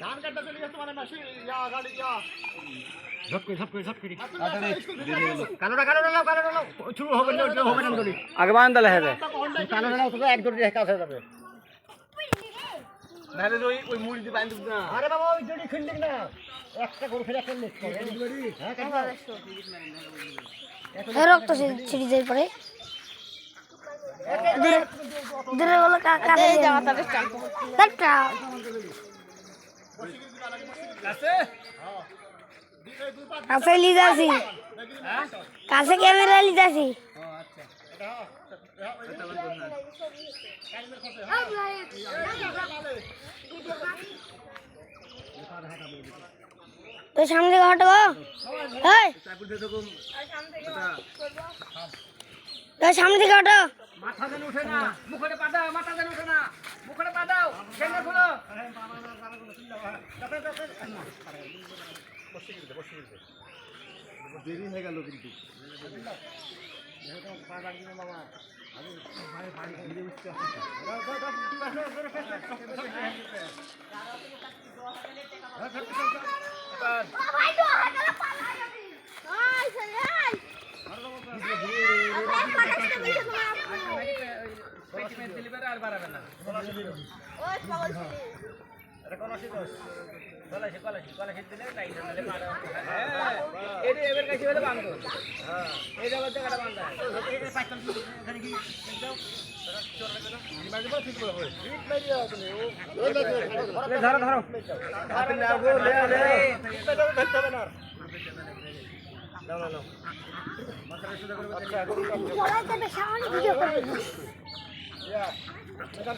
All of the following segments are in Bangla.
ধান কাটতে চলে গেছে মানে মাসি ইয়া গাড়ি ইয়া আগে বারান্দা লেখা যায় ওই মুড়ি দিয়ে বাঁধ না আরে বাবা ওই জড়ি খুললি না একটা গরু ফেলে একটা নেট করে রক্ত ছিড়ে যায় পরে দূরে বলে কাকা জামাটা বেশ টানতো টাকা কাছে লিজাছি কাছে ক্যামেরা লিজাছি তো সামনে ঘাটো এই তো সামনে ঘাটো মাথা যেন উঠে না মুখে পা দাও মাথা যেন উঠে না মুখে পা দাও কেন খুলো দেরি হয়ে গেল কিন্তু আর বাড়াবে না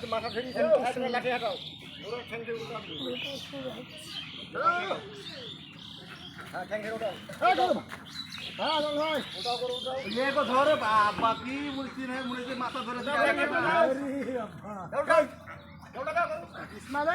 মাথা ফেরি লাঠি হাঁটাও ধরে বাকি মুড়ি নেই মুড়ি মাথা ধরে ইসমাইল